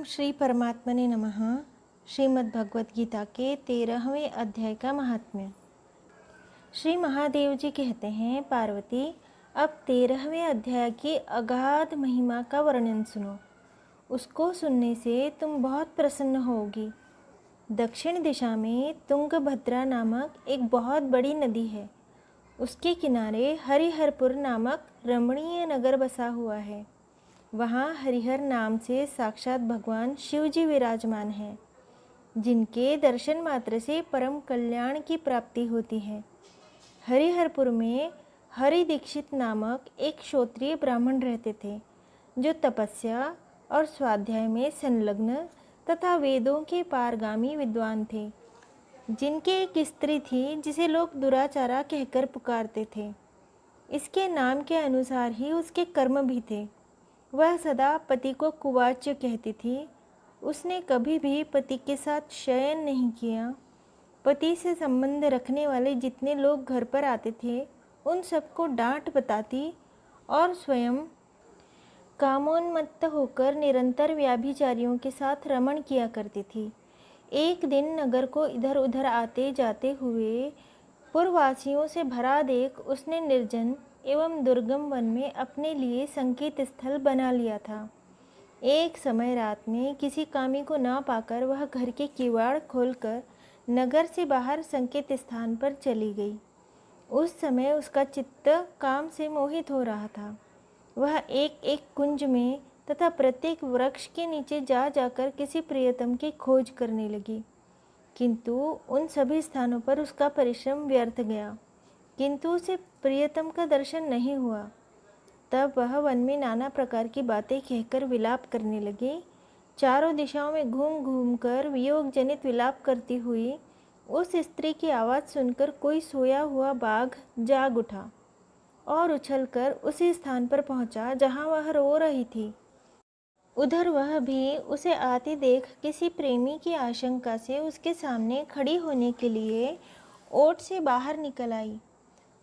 श्री परमात्मने नमः। श्रीमद् भगवत गीता के 13वें अध्याय का महात्म्य। श्री महादेव जी कहते हैं, पार्वती अब 13वें अध्याय की अगाध महिमा का वर्णन सुनो। उसको सुनने से तुम बहुत प्रसन्न होगी। दक्षिण दिशा में तुंगभद्रा नामक एक बहुत बड़ी नदी है। उसके किनारे हरिहरपुर नामक रमणीय नगर बसा हुआ है। वहाँ हरिहर नाम से साक्षात भगवान शिव जी विराजमान हैं, जिनके दर्शन मात्र से परम कल्याण की प्राप्ति होती है। हरिहरपुर में हरि दीक्षित नामक एक क्षत्रिय ब्राह्मण रहते थे, जो तपस्या और स्वाध्याय में संलग्न तथा वेदों के पारगामी विद्वान थे। जिनकी एक स्त्री थी जिसे लोग दुराचारा कहकर पुकारते थे। इसके नाम के अनुसार ही उसके कर्म भी थे। वह सदा पति को कुवाच्य कहती थी। उसने कभी भी पति के साथ शयन नहीं किया। पति से संबंध रखने वाले जितने लोग घर पर आते थे, उन सबको डांट बताती और स्वयं कामोन्मत्त होकर निरंतर व्याभिचारियों के साथ रमण किया करती थी। एक दिन नगर को इधर उधर आते जाते हुए पुरवासियों से भरा देख उसने निर्जन एवं दुर्गम वन में अपने लिए संकेत स्थल बना लिया था। एक समय रात में किसी कामी को ना पाकर वह घर के किवाड़ खोलकर नगर से बाहर संकेत स्थान पर चली गई। उस समय उसका चित्त काम से मोहित हो रहा था। वह एक एक कुंज में तथा प्रत्येक वृक्ष के नीचे जा जाकर किसी प्रियतम की खोज करने लगी, किंतु उन सभी स्थानों पर उसका परिश्रम व्यर्थ गया, किंतु उसे प्रियतम का दर्शन नहीं हुआ। तब वह वन में नाना प्रकार की बातें कहकर विलाप करने लगी। चारों दिशाओं में घूम घूम कर वियोग जनित विलाप करती हुई उस स्त्री की आवाज़ सुनकर कोई सोया हुआ बाघ जाग उठा और उछलकर उसी स्थान पर पहुंचा जहां वह रो रही थी। उधर वह भी उसे आती देख किसी प्रेमी की आशंका से उसके सामने खड़ी होने के लिए ओट से बाहर निकल आई।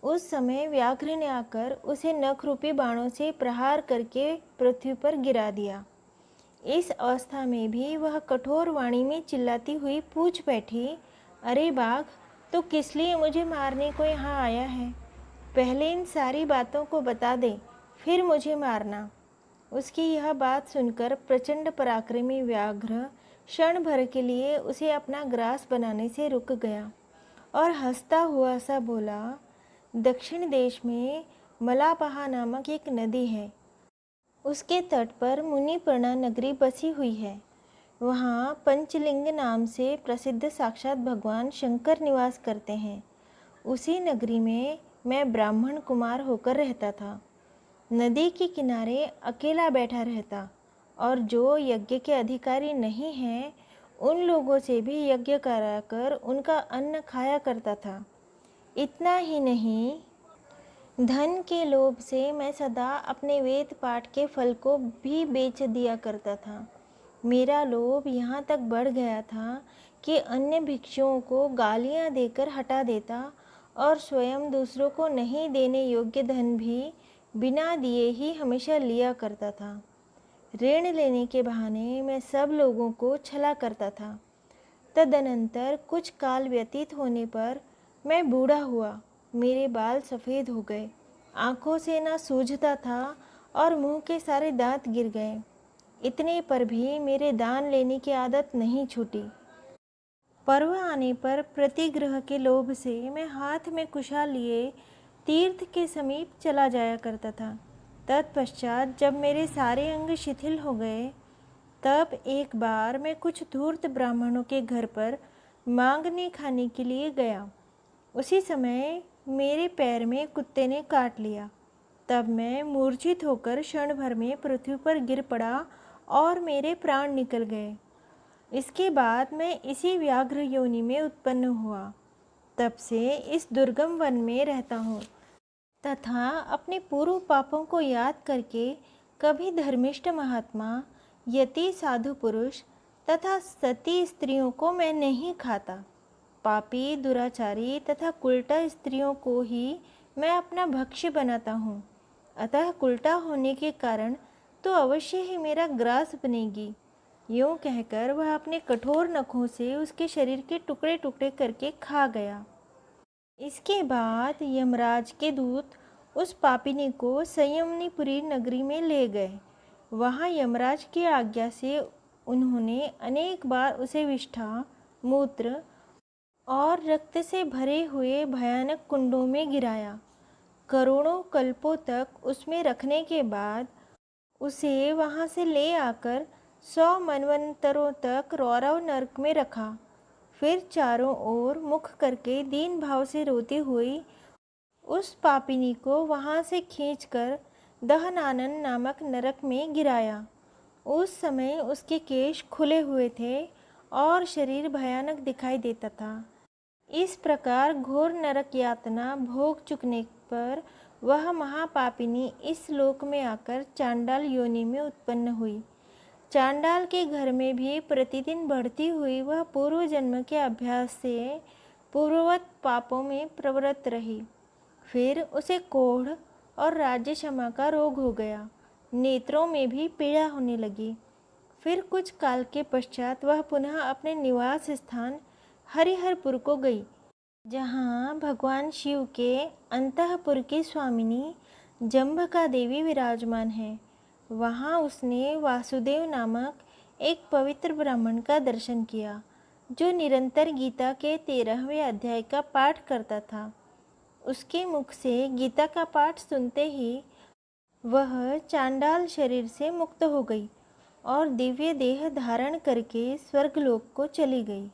उस समय व्याघ्र ने आकर उसे नखरूपी बाणों से प्रहार करके पृथ्वी पर गिरा दिया। इस अवस्था में भी वह कठोर वाणी में चिल्लाती हुई पूछ बैठी, अरे बाघ, तो किस लिए मुझे मारने को यहाँ आया है? पहले इन सारी बातों को बता दे, फिर मुझे मारना। उसकी यह बात सुनकर प्रचंड पराक्रमी व्याघ्र क्षण भर के लिए उसे अपना ग्रास बनाने से रुक गया और हंसता हुआ सा बोला, दक्षिण देश में मलापहा नामक एक नदी है। उसके तट पर मुनिपर्णा नगरी बसी हुई है। वहाँ पंचलिंग नाम से प्रसिद्ध साक्षात भगवान शंकर निवास करते हैं। उसी नगरी में मैं ब्राह्मण कुमार होकर रहता था। नदी के किनारे अकेला बैठा रहता और जो यज्ञ के अधिकारी नहीं हैं, उन लोगों से भी यज्ञ कराकर उनका अन्न खाया करता था। इतना ही नहीं, धन के लोभ से मैं सदा अपने वेद पाठ के फल को भी बेच दिया करता था। मेरा लोभ यहाँ तक बढ़ गया था कि अन्य भिक्षुओं को गालियाँ देकर हटा देता और स्वयं दूसरों को नहीं देने योग्य धन भी बिना दिए ही हमेशा लिया करता था। ऋण लेने के बहाने मैं सब लोगों को छला करता था। तदनंतर कुछ काल व्यतीत होने पर मैं बूढ़ा हुआ। मेरे बाल सफ़ेद हो गए, आँखों से ना सूझता था और मुंह के सारे दांत गिर गए। इतने पर भी मेरे दान लेने की आदत नहीं छूटी। पर्व आने पर प्रतिग्रह के लोभ से मैं हाथ में कुशा लिए तीर्थ के समीप चला जाया करता था। तत्पश्चात जब मेरे सारे अंग शिथिल हो गए, तब एक बार मैं कुछ धूर्त ब्राह्मणों के घर पर मांगने खाने के लिए गया। उसी समय मेरे पैर में कुत्ते ने काट लिया। तब मैं मूर्छित होकर क्षण भर में पृथ्वी पर गिर पड़ा और मेरे प्राण निकल गए। इसके बाद मैं इसी व्याघ्र योनि में उत्पन्न हुआ। तब से इस दुर्गम वन में रहता हूँ तथा अपने पूर्व पापों को याद करके कभी धर्मिष्ठ महात्मा, यति साधु पुरुष तथा सती स्त्रियों को मैं नहीं खाता। पापी, दुराचारी तथा कुल्टा स्त्रियों को ही मैं अपना भक्ष्य बनाता हूँ। अतः कुल्टा होने के कारण तो अवश्य ही मेरा ग्रास बनेगी। यूं कहकर वह अपने कठोर नखों से उसके शरीर के टुकड़े टुकड़े करके खा गया। इसके बाद यमराज के दूत उस पापिनी को संयमनीपुरी नगरी में ले गए। वहाँ यमराज की आज्ञा से उन्होंने अनेक बार उसे विष्ठा, मूत्र और रक्त से भरे हुए भयानक कुंडों में गिराया। करोड़ों कल्पों तक उसमें रखने के बाद उसे वहाँ से ले आकर 100 मनवंतरों तक रौरव नरक में रखा। फिर चारों ओर मुख करके दीन भाव से रोती हुई उस पापिनी को वहाँ से खींचकर दहनानन नामक नरक में गिराया। उस समय उसके केश खुले हुए थे और शरीर भयानक दिखाई देता था। इस प्रकार घोर नरक यातना भोग चुकने पर वह महापापिनी इस लोक में आकर चांडाल योनि में उत्पन्न हुई। चांडाल के घर में भी प्रतिदिन बढ़ती हुई वह पूर्व जन्म के अभ्यास से पूर्ववत पापों में प्रवृत्त रही। फिर उसे कोढ़ और राज्य क्षमा का रोग हो गया। नेत्रों में भी पीड़ा होने लगी। फिर कुछ काल के पश्चात वह पुनः अपने निवास स्थान हरिहरपुर को गई, जहाँ भगवान शिव के अंतःपुर की स्वामिनी जम्भका देवी विराजमान है। वहाँ उसने वासुदेव नामक एक पवित्र ब्राह्मण का दर्शन किया, जो निरंतर गीता के 13वें अध्याय का पाठ करता था। उसके मुख से गीता का पाठ सुनते ही वह चांडाल शरीर से मुक्त हो गई और दिव्य देह धारण करके स्वर्गलोक को चली गई।